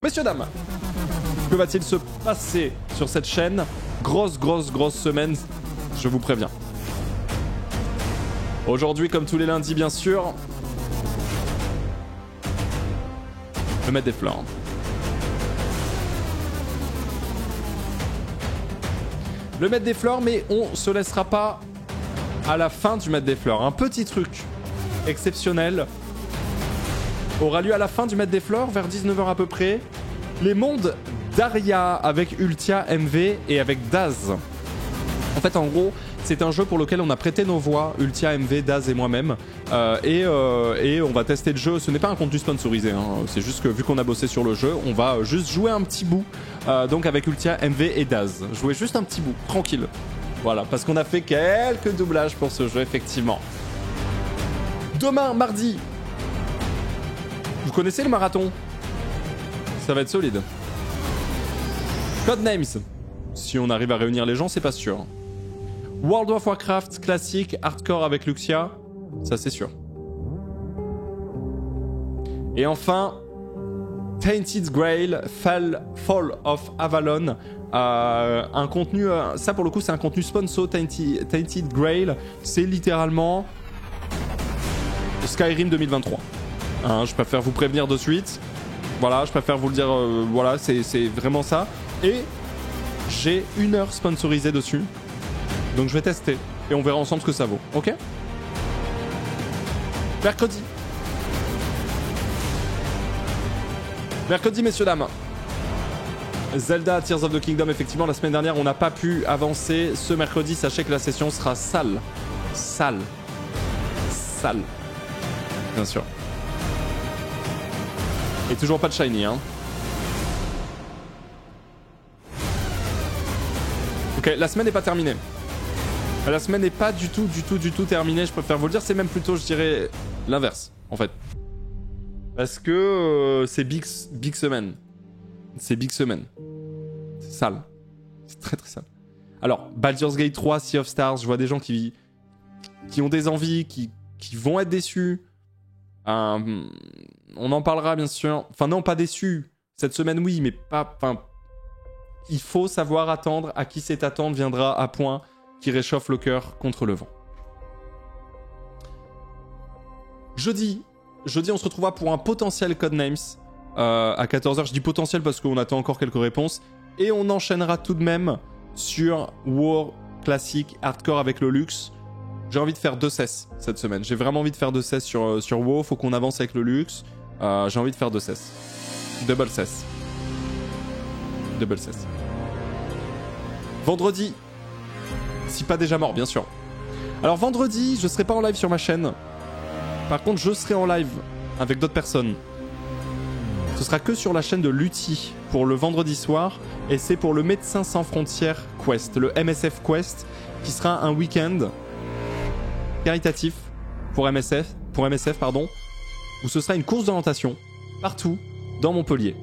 Messieurs, dames, que va-t-il se passer sur cette chaîne? Grosse semaine, je vous préviens. Aujourd'hui, comme tous les lundis, bien sûr, le maître des fleurs. Le maître des fleurs, mais on se laissera pas à la fin du maître des fleurs. Un petit truc exceptionnel aura lieu à la fin du maître des fleurs, vers 19h à peu près. Les mondes d'Aria avec Ultia, MV et avec Daz. En fait, en gros, c'est un jeu pour lequel on a prêté nos voix, Ultia, MV, Daz et moi-même. Et on va tester le jeu. Ce n'est pas un contenu sponsorisé, hein. C'est juste que vu qu'on a bossé sur le jeu, on va juste jouer un petit bout. Donc avec Ultia, MV et Daz. Jouer juste un petit bout, tranquille. Voilà, parce qu'on a fait quelques doublages pour ce jeu, effectivement. Demain, mardi. Vous connaissez le marathon? Ça va être solide. Codenames. Si on arrive à réunir les gens, c'est pas sûr. World of Warcraft classique, hardcore avec Luxia, ça c'est sûr. Et enfin, Tainted Grail, Fall of Avalon. Un contenu, ça pour le coup c'est un contenu sponsor. Tainted Grail, c'est littéralement Skyrim 2023. Hein, je préfère vous prévenir de suite. Voilà, je préfère vous le dire, voilà, c'est vraiment ça. Et j'ai 1 heure sponsorisée dessus. Donc je vais tester. Et on verra ensemble ce que ça vaut. Ok? Mercredi. Mercredi, messieurs, dames. Zelda Tears of the Kingdom, effectivement, la semaine dernière, on n'a pas pu avancer. Ce mercredi, sachez que la session sera sale. Sale. Sale. Bien sûr. Et toujours pas de shiny, hein. Ok, la semaine n'est pas terminée. La semaine n'est pas du tout terminée, je préfère vous le dire. C'est même plutôt, je dirais, l'inverse, en fait. Parce que c'est big semaine. C'est big semaine. C'est sale. C'est très sale. Alors, Baldur's Gate 3, Sea of Stars, je vois des gens qui ont des envies, qui vont être déçus. On en parlera bien sûr. Enfin non, pas déçu. Cette semaine oui, mais pas... Enfin, il faut savoir attendre. À qui cette attente viendra à point qui réchauffe le cœur contre le vent. Jeudi, on se retrouvera pour un potentiel Codenames à 14h. Je dis potentiel parce qu'on attend encore quelques réponses. Et on enchaînera tout de même sur War classique hardcore avec le luxe. J'ai envie de faire 2 cesses cette semaine. J'ai vraiment envie de faire 2 cesses sur WoW. Faut qu'on avance avec le luxe. J'ai envie de faire 2 cesses. Double cesse. Vendredi. Si pas déjà mort, bien sûr. Alors vendredi, je serai pas en live sur ma chaîne. Par contre, je serai en live avec d'autres personnes. Ce sera que sur la chaîne de Lutti pour le vendredi soir. Et c'est pour le Médecins Sans Frontières Quest. Le MSF Quest. Qui sera un week-end caritatif pour MSF, où ce sera une course d'orientation partout dans Montpellier.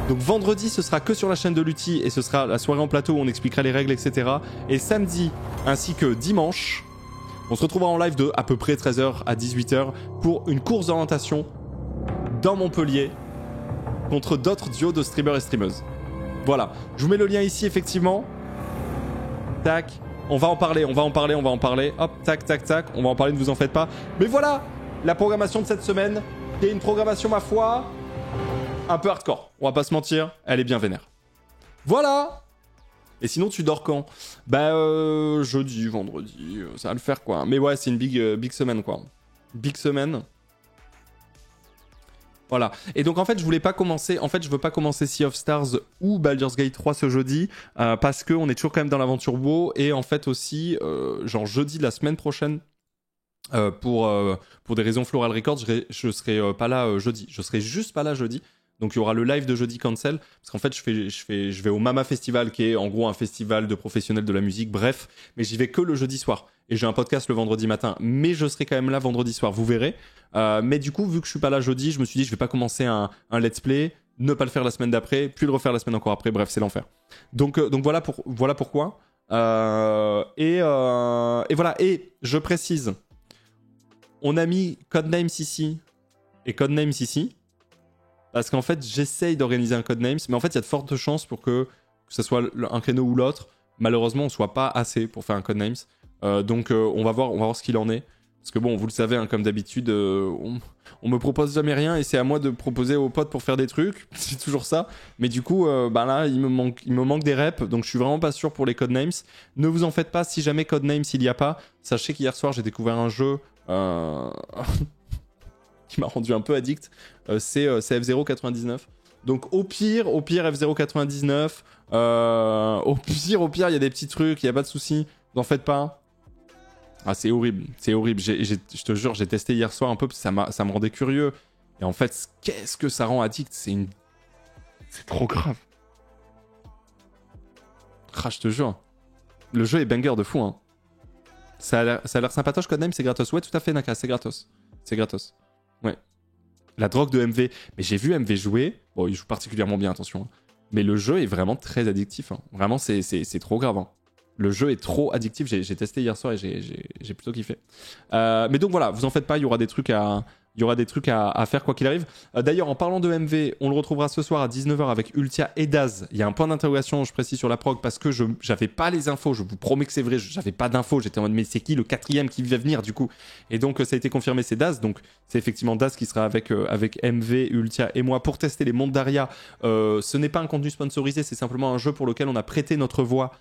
Donc vendredi, ce sera que sur la chaîne de Lutti et ce sera la soirée en plateau où on expliquera les règles, etc. Et samedi, ainsi que dimanche, on se retrouvera en live de à peu près 13h à 18h pour une course d'orientation dans Montpellier contre d'autres duos de streamers et streameuses. Voilà, je vous mets le lien ici effectivement. Tac. On va en parler. Hop, tac, on va en parler, ne vous en faites pas. Mais voilà, la programmation de cette semaine, qui est une programmation, ma foi, un peu hardcore. On va pas se mentir, elle est bien vénère. Voilà. Et sinon, tu dors quand? Bah, jeudi, vendredi, ça va le faire, quoi. Mais ouais, c'est une big semaine, quoi. Big semaine. Voilà. Et donc en fait, je veux pas commencer Sea of Stars ou Baldur's Gate 3 ce jeudi parce que on est toujours quand même dans l'aventure WoW et en fait aussi genre jeudi de la semaine prochaine pour des raisons Floral Records, je serai pas là jeudi. Je serai juste pas là jeudi. Donc il y aura le live de jeudi cancel parce qu'en fait je vais au Mama Festival qui est en gros un festival de professionnels de la musique, bref, mais j'y vais que le jeudi soir et j'ai un podcast le vendredi matin, mais je serai quand même là vendredi soir, vous verrez. Mais du coup, vu que je suis pas là jeudi, je me suis dit je vais pas commencer un let's play, ne pas le faire la semaine d'après, puis le refaire la semaine encore après, bref, c'est l'enfer. Donc voilà pourquoi. Et voilà, et je précise, on a mis Codenames ici et Codenames ici. Parce qu'en fait, j'essaye d'organiser un Codenames, mais en fait, il y a de fortes chances pour que ce soit un créneau ou l'autre. Malheureusement, on ne soit pas assez pour faire un Codenames. Donc, on va voir ce qu'il en est. Parce que bon, vous le savez, hein, comme d'habitude, on me propose jamais rien et c'est à moi de proposer aux potes pour faire des trucs. C'est toujours ça. Mais du coup, là, il me manque des reps, donc je suis vraiment pas sûr pour les Codenames. Ne vous en faites pas, si jamais Codenames il y a pas, sachez qu'hier soir j'ai découvert un jeu qui m'a rendu un peu addict. C'est F099. Donc au pire F099. Au pire, il y a des petits trucs, il y a pas de souci. N'en faites pas. Ah, c'est horrible, c'est horrible. Je te jure, j'ai testé hier soir un peu, ça me rendait curieux. Et en fait, qu'est-ce que ça rend addict? C'est trop grave. Ah, je te jure. Le jeu est banger de fou, hein. Ça a l'air sympatoche, Codename, c'est gratos. Ouais, tout à fait, Naka, c'est gratos. C'est gratos. Ouais. La drogue de MV. Mais j'ai vu MV jouer. Bon, il joue particulièrement bien, attention. Hein. Mais le jeu est vraiment très addictif. Hein. Vraiment, c'est trop grave. Hein. Le jeu est trop addictif. J'ai testé hier soir et j'ai plutôt kiffé. Mais donc voilà, vous en faites pas, il y aura des trucs à faire quoi qu'il arrive. D'ailleurs, en parlant de MV, on le retrouvera ce soir à 19h avec Ultia et Daz. Il y a un point d'interrogation, je précise, sur la prog parce que j'avais pas les infos. Je vous promets que c'est vrai, j'avais pas d'infos. J'étais en mode, mais c'est qui le quatrième qui va venir du coup? Et donc, ça a été confirmé, c'est Daz. Donc, c'est effectivement Daz qui sera avec MV, Ultia et moi pour tester les mondes d'Aria. Ce n'est pas un contenu sponsorisé, c'est simplement un jeu pour lequel on a prêté notre voix.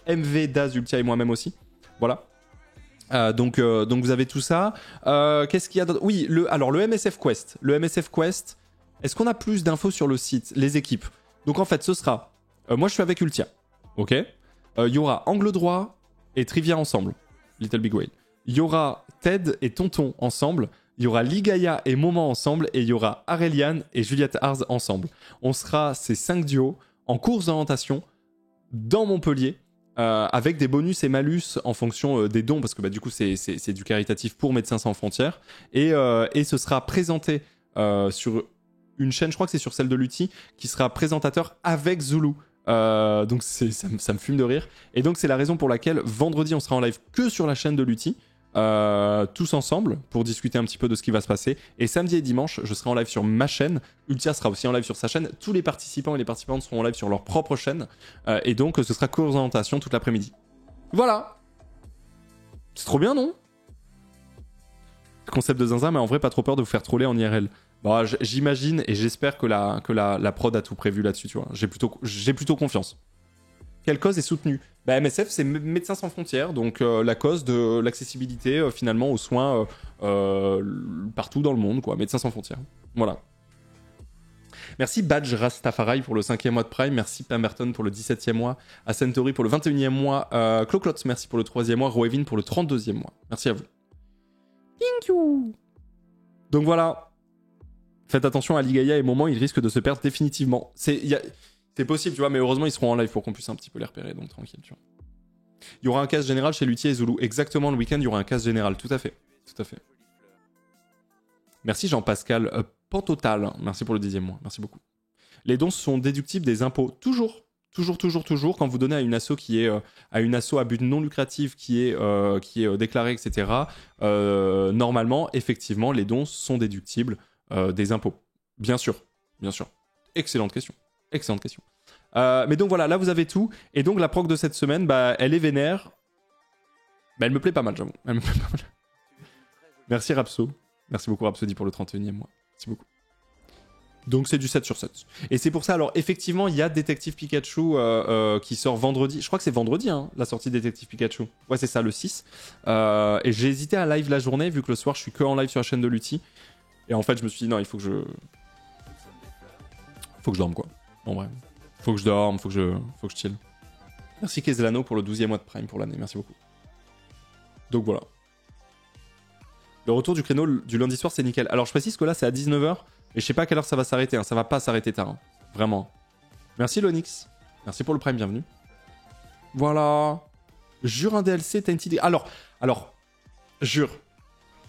MV, Daz, Ultia et moi-même aussi. Voilà. Donc vous avez tout ça. Qu'est-ce qu'il y a d'autre? Oui, le MSF Quest. Le MSF Quest, est-ce qu'on a plus d'infos sur le site, les équipes? Donc en fait, ce sera... moi, je suis avec Ultia. Ok. Il y aura Angle Droit et Trivia ensemble. Little Big Whale. Il y aura Ted et Tonton ensemble. Il y aura Ligaya et Moment ensemble. Et il y aura Aureliane et Juliette Arz ensemble. On sera ces 5 duos en course d'orientation dans Montpellier. Avec des bonus et malus en fonction des dons, parce que du coup c'est du caritatif pour Médecins Sans Frontières, et ce sera présenté sur une chaîne, je crois que c'est sur celle de Lutti, qui sera présentateur avec Zulu. Donc ça me fume de rire. Et donc c'est la raison pour laquelle vendredi on sera en live que sur la chaîne de Lutti, tous ensemble pour discuter un petit peu de ce qui va se passer. Et samedi et dimanche, je serai en live sur ma chaîne. Ultia sera aussi en live sur sa chaîne. Tous les participants et les participantes seront en live sur leur propre chaîne. Et donc, ce sera co-présentation toute l'après-midi. Voilà. C'est trop bien, non? Concept de zinzin, mais en vrai, pas trop peur de vous faire troller en IRL. Bon, j'imagine et j'espère que la prod a tout prévu là-dessus, tu vois. J'ai plutôt confiance. Quelle cause est soutenue? MSF, c'est Médecins Sans Frontières, donc la cause de l'accessibilité finalement aux soins partout dans le monde, quoi. Médecins Sans Frontières. Voilà. Merci Badge Rastafari pour le 5e mois de Prime, merci Pemberton pour le 17e mois, Acentori pour le 21e mois, Cloclots, merci pour le 3e mois, Roevin pour le 32e mois. Merci à vous. Thank you. Donc voilà. Faites attention à Ligaya et Moment, ils risquent de se perdre définitivement. C'est possible, tu vois, mais heureusement, ils seront en live pour qu'on puisse un petit peu les repérer, donc tranquille, tu vois. Il y aura un casse général chez Lutti et Zulu. Exactement, le week-end, il y aura un casse général. Tout à fait. Tout à fait. Merci Jean-Pascal Pantotal. Merci pour le 10e mois. Merci beaucoup. Les dons sont déductibles des impôts. Toujours. Toujours. Quand vous donnez à une asso qui est à une asso à but non lucratif qui est déclarée, etc., normalement, effectivement, les dons sont déductibles des impôts. Bien sûr. Excellente question. Mais donc voilà, là vous avez tout. Et donc la proc de cette semaine, elle est vénère. Elle me plaît pas mal, j'avoue. Merci Rapso. Merci beaucoup Rapsody pour le 31e mois. Merci beaucoup. Donc c'est du 7 sur 7. Et c'est pour ça, alors effectivement, il y a Détective Pikachu qui sort vendredi. Je crois que c'est vendredi, hein, la sortie de Détective Pikachu. Ouais, c'est ça, le 6. Et j'ai hésité à live la journée, vu que le soir, je suis que en live sur la chaîne de Lutti. Et en fait, je me suis dit, non, il faut que je dorme, quoi. En vrai. Faut que je dorme, faut que je chill. Merci Kezlano pour le 12e mois de Prime pour l'année. Merci beaucoup. Donc voilà. Le retour du créneau du lundi soir, c'est nickel. Alors je précise que là, c'est à 19h. Et je sais pas à quelle heure ça va s'arrêter. Hein. Ça va pas s'arrêter tard. Hein. Vraiment. Merci Lonix. Merci pour le Prime, bienvenue. Voilà. Jure un DLC, t'as une idée. Alors, jure.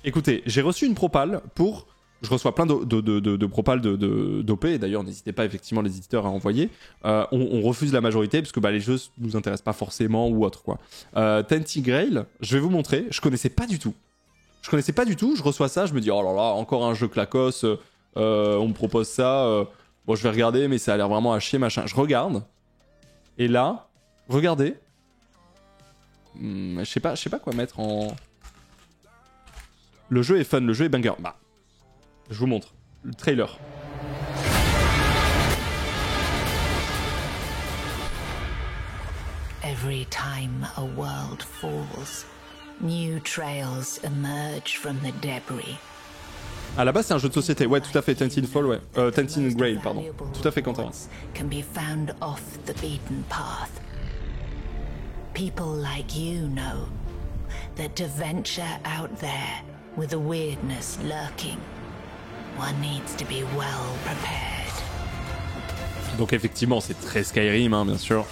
Écoutez, j'ai reçu une propale pour... Je reçois plein de propales d'OP, et d'ailleurs n'hésitez pas effectivement les éditeurs à envoyer. On refuse la majorité parce que les jeux nous intéressent pas forcément ou autre quoi. Tenty Grail, je vais vous montrer, je connaissais pas du tout, je reçois ça, je me dis oh là là, encore un jeu clacos, on me propose ça, Bon, je vais regarder, mais ça a l'air vraiment à chier, machin. Je regarde. Et là, regardez. Je sais pas quoi mettre en... Le jeu est fun, le jeu est banger. Bah, je vous montre. Le trailer. Every time a world falls, new trails emerge from the debris. À la base, c'est un jeu de société. Ouais, tout à fait. Tentinfall, ouais. Tentingrail, pardon. Tout à fait, Quentin. Can be found off the beaten path. People like you know that to venture out there with the weirdness lurking, one needs to be well prepared. Donc effectivement, c'est très Skyrim, hein, bien sûr.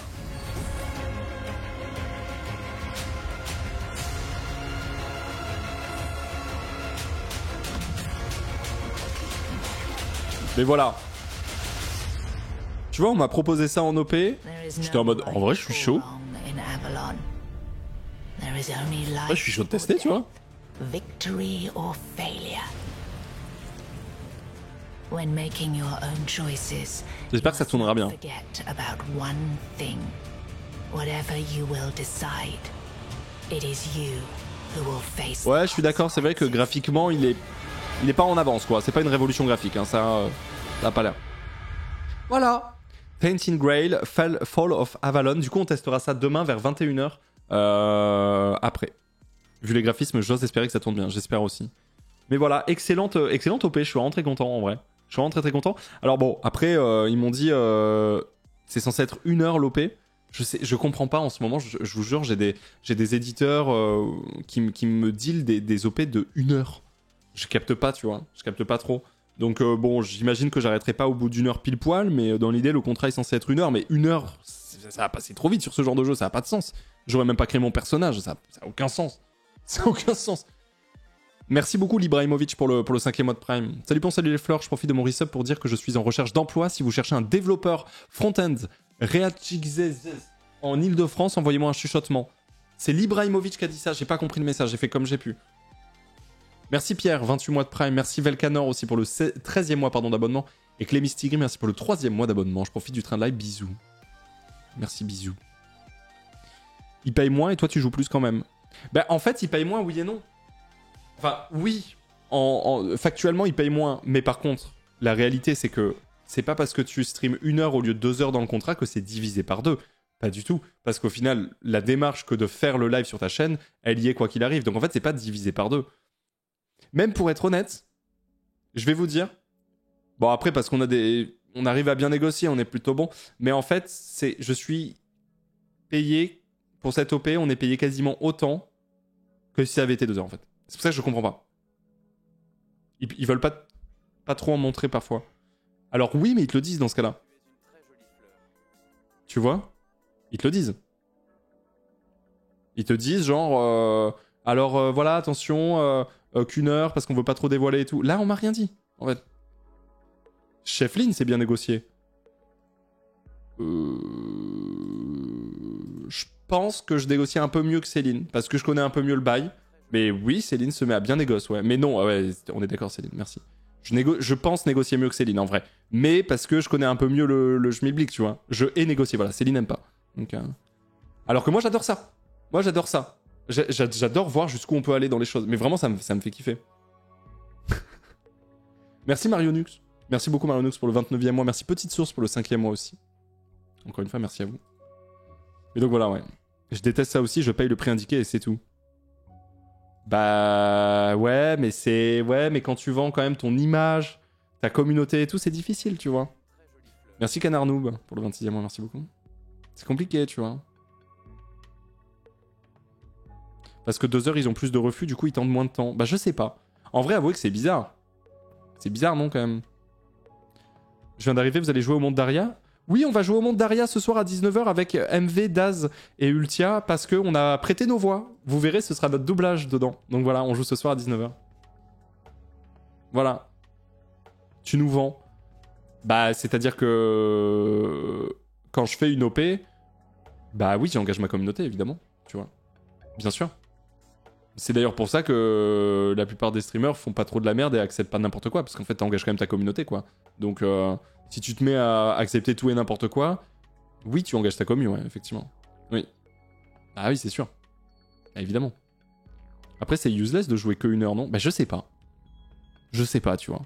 Mais voilà. Tu vois, on m'a proposé ça en OP. J'étais en mode, en vrai, je suis chaud. Ouais, je suis chaud de tester, tu vois. Victory or failure. When making your own choices, j'espère que ça tournera bien. Forget about one thing. Whatever you will decide, it is you who will face. Ouais, je suis d'accord, c'est vrai que graphiquement, il est pas en avance, quoi. C'est pas une révolution graphique, hein. Ça a pas l'air. Voilà. Tentingrail, Fall of Avalon. Du coup, on testera ça demain vers 21h. Après. Vu les graphismes, j'ose espérer que ça tourne bien. J'espère aussi. Mais voilà, excellente OP. Je suis vraiment très content, en vrai. Je suis vraiment très très content. Alors bon, après, ils m'ont dit... c'est censé être 1 heure l'OP. Je comprends pas en ce moment. Je vous jure, j'ai des éditeurs qui me deal des OP de 1 heure. Je capte pas, tu vois. Je capte pas trop. Donc bon, j'imagine que j'arrêterai pas au bout d'1 heure pile poil, mais dans l'idée, le contrat est censé être 1 heure. Mais 1 heure, ça va passer trop vite sur ce genre de jeu, ça a pas de sens. J'aurais même pas créé mon personnage, ça a aucun sens. Ça a aucun sens. Merci beaucoup Librahimovic pour le 5e mois de Prime. Salut pour salut les fleurs, je profite de mon resub pour dire que je suis en recherche d'emploi. Si vous cherchez un développeur front-end React.js en Ile-de-France, envoyez-moi un chuchotement. C'est Librahimovic qui a dit ça, j'ai pas compris le message, j'ai fait comme j'ai pu. Merci Pierre, 28 mois de Prime. Merci Velcanor aussi pour le 13e mois d'abonnement. Et Clémis Tigri, merci pour le 3e mois d'abonnement. Je profite du train de live, bisous. Merci, bisous. Il paye moins et toi tu joues plus quand même. Ben en fait, il paye moins, oui et non. Enfin, oui, factuellement, il paye moins. Mais par contre, la réalité, c'est que c'est pas parce que tu streams 1 heure au lieu de 2 heures dans le contrat que c'est divisé par 2. Pas du tout. Parce qu'au final, la démarche que de faire le live sur ta chaîne, elle y est quoi qu'il arrive. Donc en fait, c'est pas divisé par 2. Même pour être honnête, je vais vous dire... Bon, après, parce qu'on arrive à bien négocier, on est plutôt bon. Mais en fait, je suis payé... Pour cette OP, on est payé quasiment autant que si ça avait été 2 heures, en fait. C'est pour ça que je comprends pas. Ils veulent pas trop en montrer parfois. Alors oui, mais ils te le disent dans ce cas-là. Tu vois ? Ils te le disent. Ils te disent genre... voilà, attention, qu'1 heure parce qu'on veut pas trop dévoiler et tout. Là, on m'a rien dit, en fait. Chef Lynn, c'est bien négocié. Je pense que je négocie un peu mieux que Céline, parce que je connais un peu mieux le bail. Mais oui, Céline se met à bien négocier, ouais. Mais non, ouais, on est d'accord, Céline, merci. Je pense négocier mieux que Céline, en vrai. Mais parce que je connais un peu mieux le schmilblick, tu vois. Je ai négocié, voilà, Céline n'aime pas. Donc, alors que moi, j'adore ça. Moi, j'adore ça. J'adore voir jusqu'où on peut aller dans les choses. Mais vraiment, ça me fait kiffer. Merci Marionux. Merci beaucoup Marionux pour le 29e mois. Merci Petite Source pour le 5e mois aussi. Encore une fois, merci à vous. Mais donc voilà, ouais. Je déteste ça aussi, je paye le prix indiqué et c'est tout. Bah ouais, mais quand tu vends quand même ton image, ta communauté et tout, c'est difficile, tu vois. Merci Canard Noob pour le 26e mois, merci beaucoup. C'est compliqué, tu vois. Parce que 2 heures, ils ont plus de refus, du coup, ils tendent moins de temps. Bah je sais pas. En vrai, avouez que c'est bizarre. C'est bizarre, non, quand même. Je viens d'arriver, vous allez jouer au monde d'Aria ? Oui, on va jouer au monde d'Aria ce soir à 19h avec MV, Daz et Ultia parce qu'on a prêté nos voix. Vous verrez, ce sera notre doublage dedans. Donc voilà, on joue ce soir à 19h. Voilà. Tu nous vends. Bah, c'est-à-dire que quand je fais une OP, bah oui, j'engage ma communauté, évidemment. Tu vois. Bien sûr. C'est d'ailleurs pour ça que la plupart des streamers font pas trop de la merde et acceptent pas n'importe quoi, parce qu'en fait t'engages quand même ta communauté, quoi. Donc si tu te mets à accepter tout et n'importe quoi, oui, tu engages ta commu, ouais, effectivement. Oui. Ah oui, c'est sûr. Ah, évidemment. Après, c'est useless de jouer que 1 heure, non? Bah je sais pas. Je sais pas, tu vois.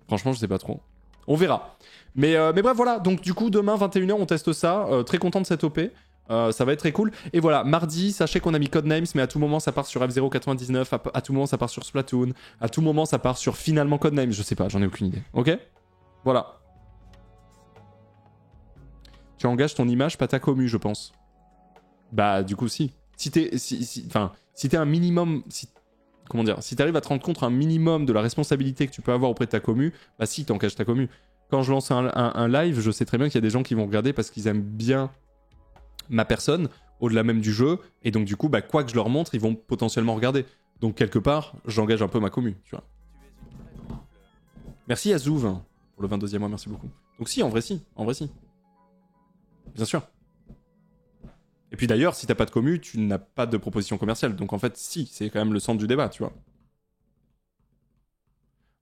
Franchement, je sais pas trop. On verra. Mais bref, voilà. Donc, du coup, demain, 21 h, on teste ça. Très content de cette OP. Ça va être très cool. Et voilà, mardi, sachez qu'on a mis Codenames, mais à tout moment, ça part sur F099. À tout moment, ça part sur Splatoon. À tout moment, ça part sur finalement Codenames. Je sais pas, j'en ai aucune idée. Ok? Voilà. Tu engages ton image, pas ta commu, je pense. Bah, du coup, si. Si t'es un minimum... Comment dire, si t'arrives à te rendre compte un minimum de la responsabilité que tu peux avoir auprès de ta commu, bah si, t'engages ta commu. Quand je lance un live, je sais très bien qu'il y a des gens qui vont regarder parce qu'ils aiment bien ma personne, au-delà même du jeu, et donc du coup, bah, quoi que je leur montre, ils vont potentiellement regarder. Donc quelque part, j'engage un peu ma commu, tu vois. Merci à Zouv pour le 22e mois, merci beaucoup. Donc si, en vrai si, Bien sûr. Et puis d'ailleurs, si t'as pas de commu, tu n'as pas de proposition commerciale. Donc en fait, si, c'est quand même le centre du débat, tu vois.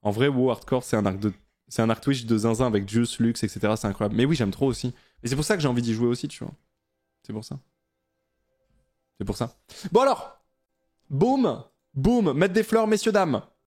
En vrai, WoW Hardcore, c'est un arc Twitch de zinzin avec Juice, Lux, etc. C'est incroyable. Mais oui, j'aime trop aussi. Et c'est pour ça que j'ai envie d'y jouer aussi, tu vois. C'est pour ça. C'est pour ça. Bon alors, boum, mettre des fleurs, messieurs, dames.